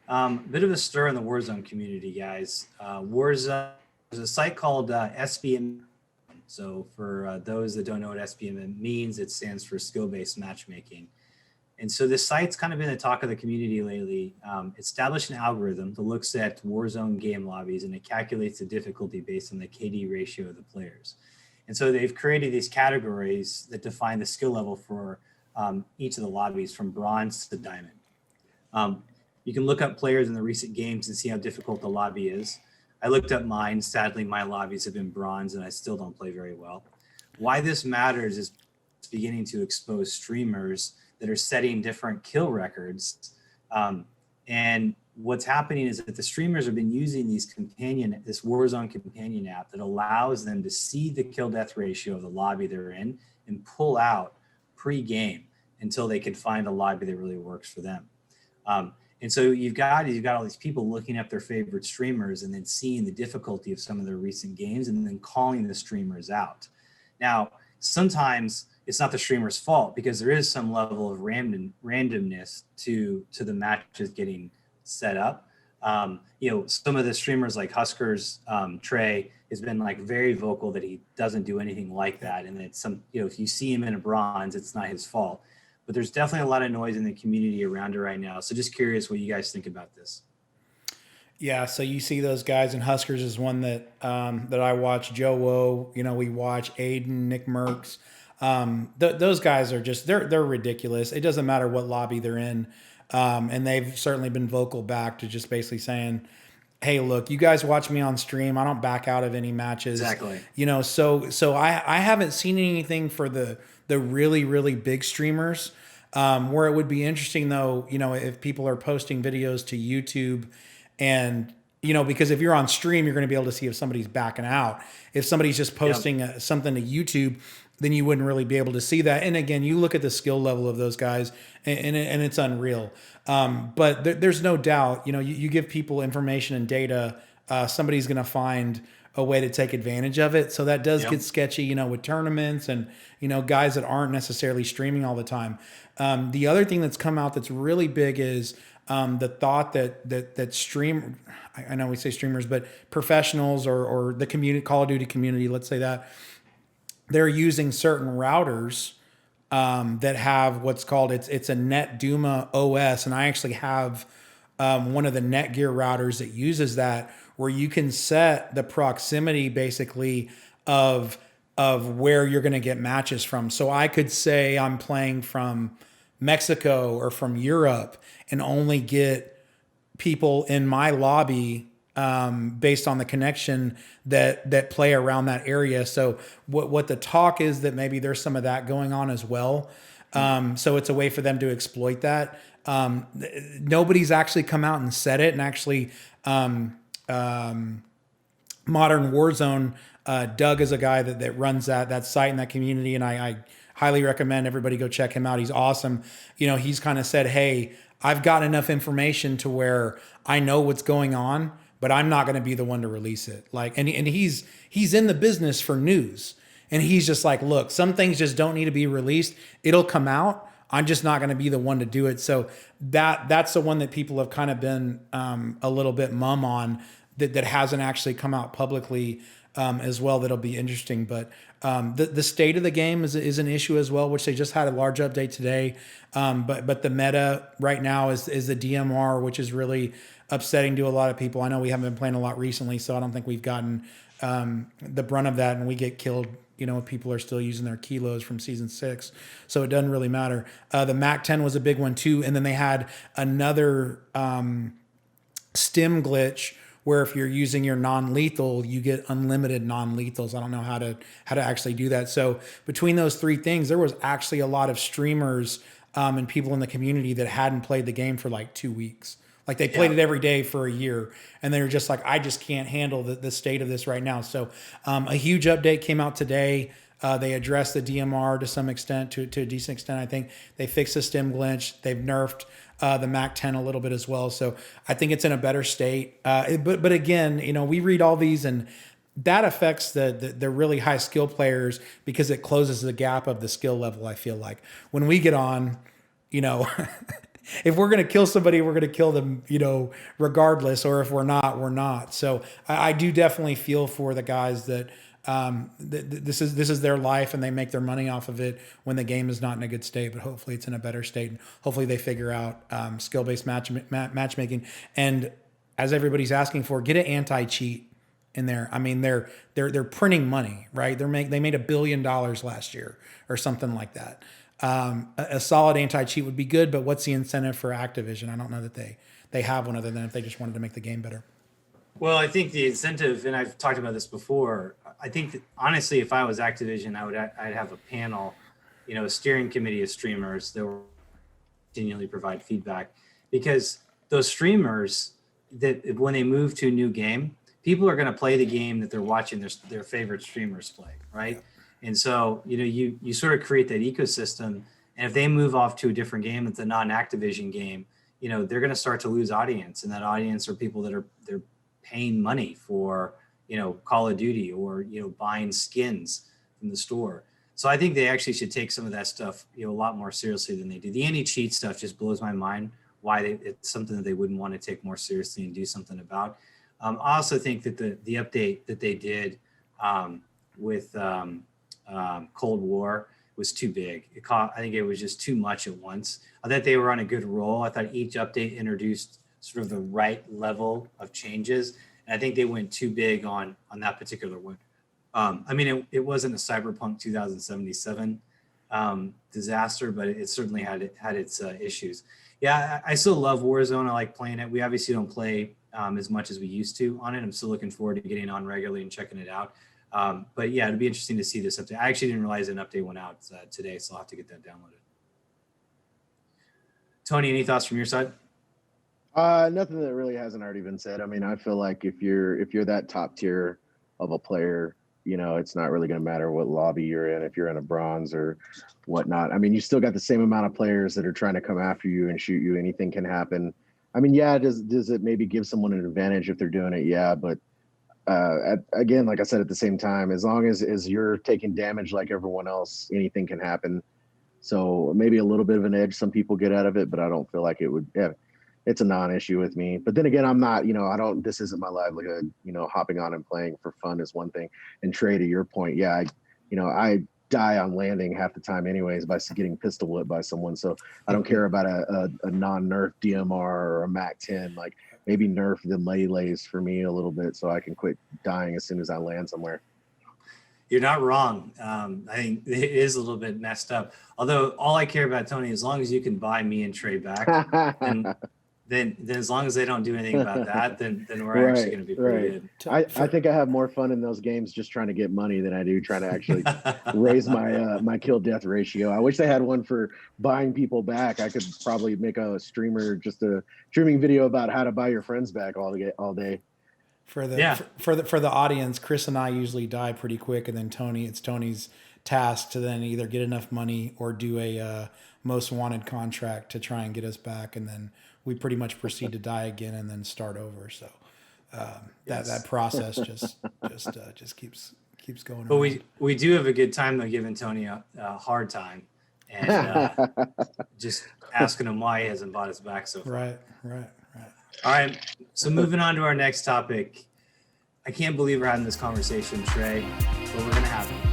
Bit of a stir in the Warzone community, guys. Warzone, there's a site called SBMM. So for those that don't know what SBMM means, it stands for skill-based matchmaking. And so this site's kind of been the talk of the community lately. Established an algorithm that looks at Warzone game lobbies, and it calculates the difficulty based on the KD ratio of the players. And so they've created these categories that define the skill level for each of the lobbies from bronze to diamond. You can look up players in the recent games and see how difficult the lobby is. I looked up mine. Sadly, my lobbies have been bronze and I still don't play very well. Why this matters is it's beginning to expose streamers that are setting different kill records. And what's happening is that the streamers have been using this Warzone companion app that allows them to see the kill death ratio of the lobby they're in and pull out pre-game until they can find a lobby that really works for them. And so you've got all these people looking up their favorite streamers and then seeing the difficulty of some of their recent games and then calling the streamers out. Now, sometimes it's not the streamer's fault because there is some level of randomness to the matches getting set up. Some of the streamers like Husker's Trey has been like very vocal that he doesn't do anything like that. And it's if you see him in a bronze, it's not his fault. But there's definitely a lot of noise in the community around it right now. So just curious what you guys think about this. Yeah, so you see those guys, and Huskers is one that I watch. Joe Woe, we watch Aiden, Nick Merckx. Those guys are just they're ridiculous. It doesn't matter what lobby they're in, and they've certainly been vocal back to just basically saying, "Hey, look, you guys watch me on stream. I don't back out of any matches." Exactly. So I haven't seen anything for the really, really big streamers. Where it would be interesting though, if people are posting videos to YouTube and, because if you're on stream, you're going to be able to see if somebody's backing out. If somebody's just posting something to YouTube, then you wouldn't really be able to see that. And again, you look at the skill level of those guys and it's unreal. But there's no doubt, you give people information and data, somebody's going to find a way to take advantage of it. So that does get sketchy, with tournaments and, guys that aren't necessarily streaming all the time. The other thing that's come out that's really big is the thought that stream, I know we say streamers, but professionals or the community, Call of Duty community, let's say that, they're using certain routers that have what's called, it's a NetDuma OS. And I actually have one of the Netgear routers that uses that, where you can set the proximity basically of where you're going to get matches from. So I could say I'm playing from Mexico or from Europe and only get people in my lobby based on the connection that play around that area. So what the talk is that maybe there's some of that going on as well. So it's a way for them to exploit that. Nobody's actually come out and said it, and actually Modern Warzone, Doug is a guy that runs that site and that community, and I highly recommend everybody go check him out. He's awesome. He's kind of said, hey, I've got enough information to where I know what's going on, but I'm not going to be the one to release it. And he's in the business for news, and he's just like, look, some things just don't need to be released. It'll come out. I'm just not going to be the one to do it. So that's the one that people have kind of been a little bit mum on that hasn't actually come out publicly as well. That'll be interesting. But the state of the game is an issue as well, which they just had a large update today. But the meta right now is the DMR, which is really upsetting to a lot of people. I know we haven't been playing a lot recently, so I don't think we've gotten the brunt of that, and we get killed if people are still using their kilos from season 6. So it doesn't really matter. The MAC-10 was a big one too. And then they had another Stim glitch where if you're using your non-lethal, you get unlimited non-lethals. I don't know how to actually do that. So between those three things, there was actually a lot of streamers and people in the community that hadn't played the game for like 2 weeks. Like they played it every day for a year, and they were just like, I just can't handle the state of this right now. So a huge update came out today. They addressed the DMR to some extent, to a decent extent. I think they fixed the Stim glitch. They've nerfed the MAC-10 a little bit as well. So I think it's in a better state. But again, we read all these, and that affects the really high skill players because it closes the gap of the skill level. I feel like when we get on, if we're going to kill somebody, we're going to kill them, you know, regardless. Or if we're not, we're not. So I do definitely feel for the guys that this is their life and they make their money off of it when the game is not in a good state. But hopefully it's in a better state, and hopefully they figure out skill-based matchmaking. And as everybody's asking for, get an anti-cheat in there. I mean, they're printing money, right? They made $1 billion last year or something like that. A solid anti-cheat would be good, but what's the incentive for Activision? I don't know that they have one, other than if they just wanted to make the game better. Well, I think the incentive, and I've talked about this before, I think that honestly, if I was Activision, I'd have a panel, you know, a steering committee of streamers that will continually provide feedback, because those streamers, that when they move to a new game, people are going to play the game that they're watching their favorite streamers play, right? And so, you know, you sort of create that ecosystem, and if they move off to a different game that's a non-Activision game, you know, they're going to start to lose audience, and that audience are people that they're paying money for, you know, Call of Duty, or, you know, buying skins from the store. So I think they actually should take some of that stuff, you know, a lot more seriously than they do. The anti-cheat stuff just blows my mind, why it's something that they wouldn't want to take more seriously and do something about. I also think that the update that they did with Cold War was too big. I think it was just too much at once. I thought they were on a good roll. I thought each update introduced sort of the right level of changes, and I think they went too big on that particular one. I mean, it wasn't a Cyberpunk 2077 disaster, but it certainly had its issues. Yeah, I still love Warzone. I like playing it. We obviously don't play as much as we used to on it. I'm still looking forward to getting on regularly and checking it out. But yeah, it'd be interesting to see this update. I actually didn't realize an update went out today, so I'll have to get that downloaded. Tony, any thoughts from your side? Nothing that really hasn't already been said. I mean, I feel like if you're that top tier of a player, you know, it's not really going to matter what lobby you're in, if you're in a bronze or whatnot. I mean, you still got the same amount of players that are trying to come after you and shoot you. Anything can happen. I mean, yeah, does it maybe give someone an advantage if they're doing it? Yeah, but again, like I said, at the same time, as long as you're taking damage like everyone else, anything can happen. So maybe a little bit of an edge some people get out of it, but I don't feel like it would. Yeah, it's a non-issue with me. But then again, I'm not, you know, this isn't my livelihood. You know, hopping on and playing for fun is one thing. And Trey, to your point, yeah, I die on landing half the time anyways by getting pistol whipped by someone. So I don't care about a non-nerf DMR or a MAC-10. Like, maybe nerf the melees for me a little bit so I can quit dying as soon as I land somewhere. You're not wrong. I think it is a little bit messed up. Although all I care about, Tony, as long as you can buy me and Trey back, and then as long as they don't do anything about that, then we're actually going to be pretty good. I think I have more fun in those games just trying to get money than I do trying to actually raise my kill death ratio. I wish they had one for buying people back. I could probably make a streaming video about how to buy your friends back all day. For the audience, Chris and I usually die pretty quick, and then it's Tony's task to then either get enough money or do a most wanted contract to try and get us back, and then we pretty much proceed to die again and then start over. So that process just keeps going. But we do have a good time though, giving Tony a hard time and just asking him why he hasn't bought us back so far. Right. All right, so moving on to our next topic. I can't believe we're having this conversation, Trey, but we're going to have it.